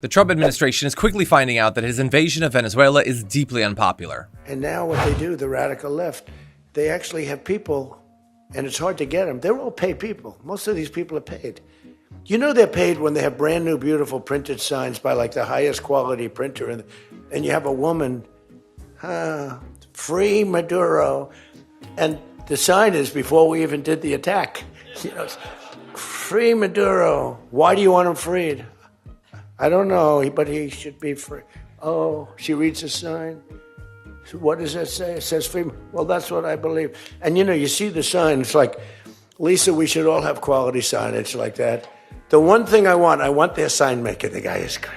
The Trump administration is quickly finding out that his invasion of Venezuela is deeply unpopular. And now what they do, the radical left, they actually have people, and it's hard to get them. They're all paid people. Most of these people are paid. You know they're paid when they have brand new, beautiful printed signs by like the highest quality printer, and you have a woman, free Maduro, and the sign is before we even did the attack. You know, free Maduro. Why do you want him freed? I don't know, but he should be free. Oh, she reads the sign. So what does that say? It says free. Well, that's what I believe. And you know, you see the sign. It's like, Lisa, we should all have quality signage like that. The one thing I want their sign maker. The guy is great.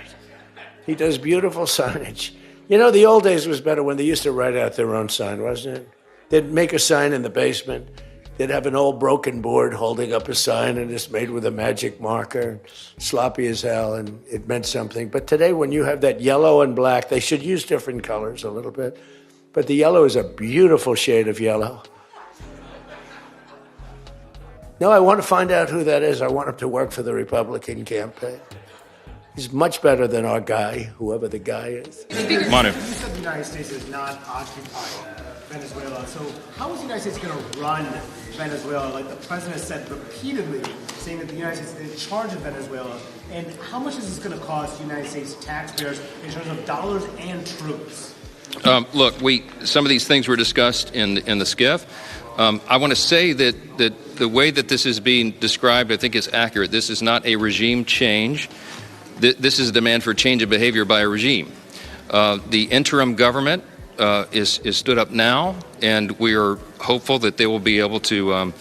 He does beautiful signage. You know, the old days was better when they used to write out their own sign, wasn't it? They'd make a sign in the basement. They'd have an old broken board holding up a sign, and it's made with a magic marker, sloppy as hell, and it meant something. But today, when you have that yellow and black, they should use different colors a little bit. But the yellow is a beautiful shade of yellow. No, I want to find out who that is. I want him to work for the Republican campaign. He's much better than our guy, whoever the guy is. Manu. You said the United States is not occupying Venezuela. So how is the United States going to run Venezuela? Like the president said repeatedly, saying that the United States is in charge of Venezuela. And how much is this going to cost the United States taxpayers in terms of dollars and troops? Look, some of these things were discussed in the SCIF. I want to say that the way that this is being described, I think, is accurate. This is not a regime change. This is a demand for change of behavior by a regime. The interim government is stood up now, and we are hopeful that they will be able to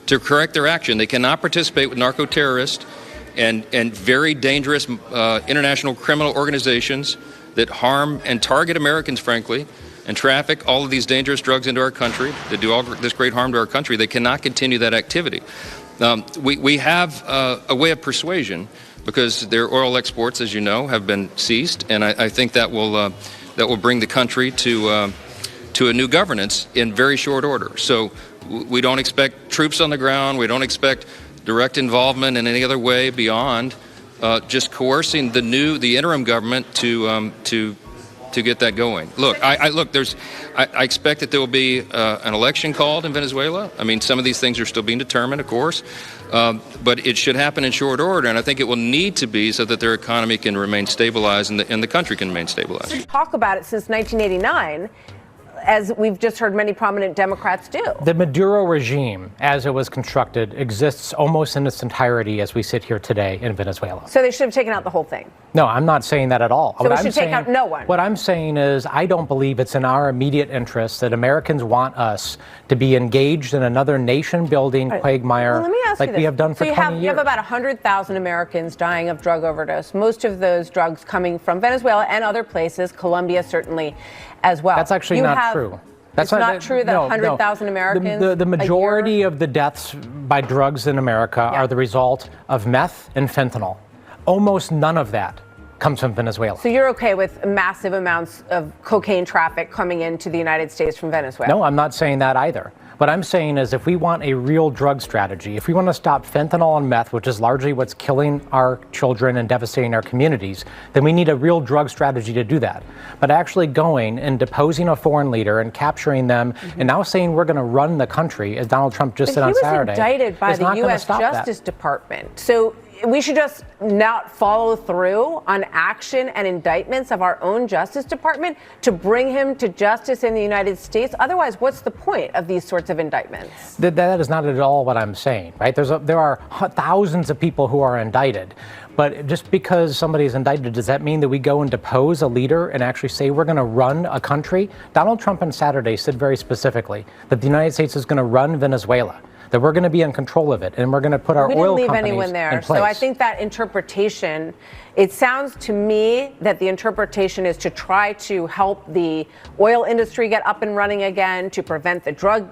correct their action. They cannot participate with narco-terrorists and very dangerous international criminal organizations that harm and target Americans, frankly, and traffic all of these dangerous drugs into our country, that do all this great harm to our country. They cannot continue that activity. We have a way of persuasion, because their oil exports, as you know, have been ceased, and I think that will bring the country to a new governance in very short order. So we don't expect troops on the ground. We don't expect direct involvement in any other way beyond just coercing the interim government to get that going. Look, I expect that there will be an election called in Venezuela. I mean, some of these things are still being determined, of course, but it should happen in short order, and I think it will need to be so that their economy can remain stabilized and the country can remain stabilized. Talk about it since 1989. As we've just heard many prominent Democrats do. The Maduro regime, as it was constructed, exists almost in its entirety as we sit here today in Venezuela. So they should have taken out the whole thing? No, I'm not saying that at all. So we should take out no one? What I'm saying is I don't believe it's in our immediate interest that Americans want us to be engaged in another nation-building quagmire like we have done for 20 years. You have about 100,000 Americans dying of drug overdose, most of those drugs coming from Venezuela and other places, Colombia certainly as well. That's actually not true. That's not true that 100,000 Americans. The majority of the deaths by drugs in America are the result of meth and fentanyl. Almost none of that comes from Venezuela. So you're okay with massive amounts of cocaine traffic coming into the United States from Venezuela? No, I'm not saying that either. What I'm saying is if we want a real drug strategy, if we want to stop fentanyl and meth, which is largely what's killing our children and devastating our communities, then we need a real drug strategy to do that. But actually going and deposing a foreign leader and capturing them and now saying we're going to run the country, as Donald Trump just said on Saturday, he was indicted by the U.S. Justice Department. So we should just not follow through on action and indictments of our own Justice Department to bring him to justice in the United States. Otherwise, what's the point of these sorts of indictments? That is not at all what I'm saying, right? There are thousands of people who are indicted. But just because somebody is indicted, does that mean that we go and depose a leader and actually say we're going to run a country? Donald Trump on Saturday said very specifically that the United States is going to run Venezuela, that we're going to be in control of it, and we're going to put our oil companies in place. We didn't leave anyone there. So I think that interpretation, it sounds to me that the interpretation is to try to help the oil industry get up and running again, to prevent the drug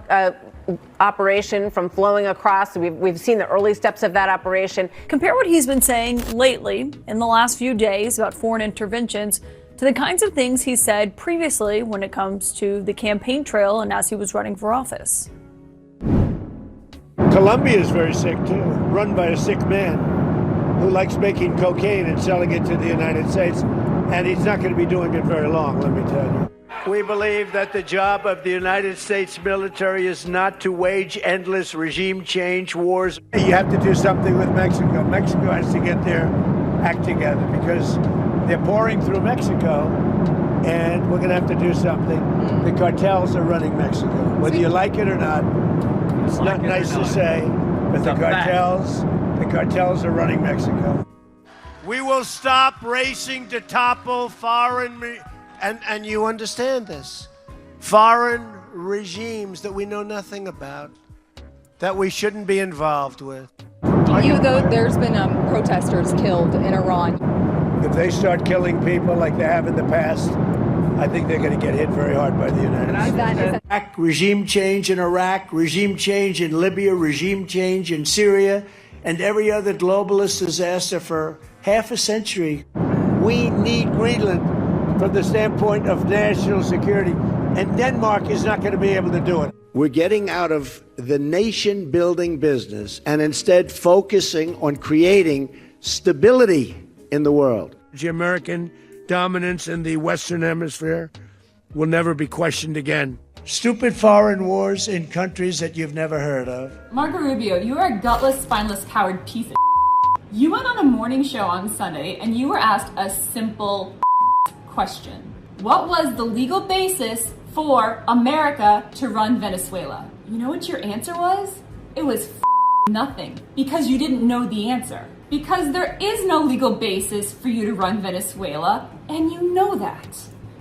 operation from flowing across. We've seen the early steps of that operation. Compare what he's been saying lately in the last few days about foreign interventions to the kinds of things he said previously when it comes to the campaign trail and as he was running for office. Colombia is very sick, too, run by a sick man. who likes making cocaine and selling it to the United States, and he's not going to be doing it very long, let me tell you. We believe that the job of the United States military is not to wage endless regime change wars. You have to do something with Mexico. Mexico has to get their act together because they're pouring through Mexico, and we're going to have to do something. The cartels are running Mexico. Whether you like it or not, it's not nice to say, but the cartels are running Mexico. We will stop racing to topple foreign, and you understand this, foreign regimes that we know nothing about, that we shouldn't be involved with. There's been protesters killed in Iran. If they start killing people like they have in the past, I think they're going to get hit very hard by the United States. Regime change in Iraq, regime change in Libya, regime change in Syria, and every other globalist disaster for half a century. We need Greenland from the standpoint of national security, and Denmark is not going to be able to do it. We're getting out of the nation-building business and instead focusing on creating stability in the world. The American dominance in the Western Hemisphere will never be questioned again. Stupid foreign wars in countries that you've never heard of. Marco Rubio, you are a gutless, spineless, coward piece of You went on a morning show on Sunday and you were asked a simple question. What was the legal basis for America to run Venezuela? You know what your answer was? It was nothing, because you didn't know the answer. Because there is no legal basis for you to run Venezuela, and you know that.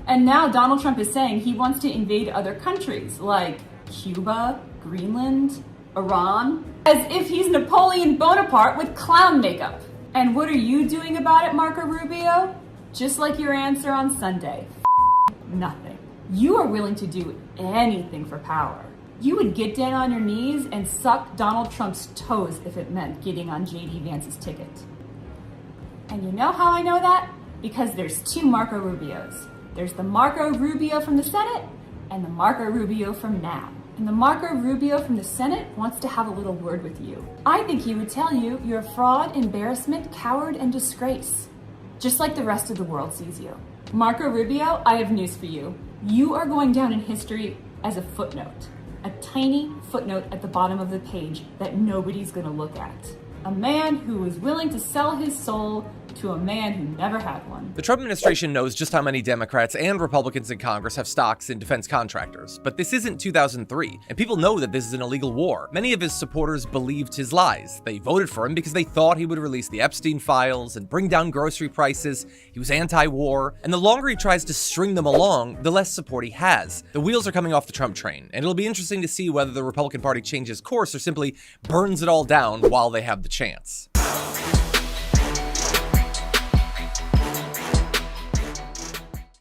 And now Donald Trump is saying he wants to invade other countries like Cuba, Greenland, Iran, as if he's Napoleon Bonaparte with clown makeup. And what are you doing about it, Marco Rubio? Just like your answer on Sunday, nothing. You are willing to do anything for power. You would get down on your knees and suck Donald Trump's toes if it meant getting on J.D. Vance's ticket. And you know how I know that? Because there's two Marco Rubios. There's the Marco Rubio from the Senate and the Marco Rubio from now. And the Marco Rubio from the Senate wants to have a little word with you. I think he would tell you you're a fraud, embarrassment, coward, and disgrace. Just like the rest of the world sees you. Marco Rubio, I have news for you. You are going down in history as a footnote. A tiny footnote at the bottom of the page that nobody's gonna look at. A man who was willing to sell his soul to a man who never had one. The Trump administration knows just how many Democrats and Republicans in Congress have stocks in defense contractors, but this isn't 2003, and people know that this is an illegal war. Many of his supporters believed his lies. They voted for him because they thought he would release the Epstein files and bring down grocery prices. He was anti-war, and the longer he tries to string them along, the less support he has. The wheels are coming off the Trump train, and it'll be interesting to see whether the Republican Party changes course or simply burns it all down while they have the chance.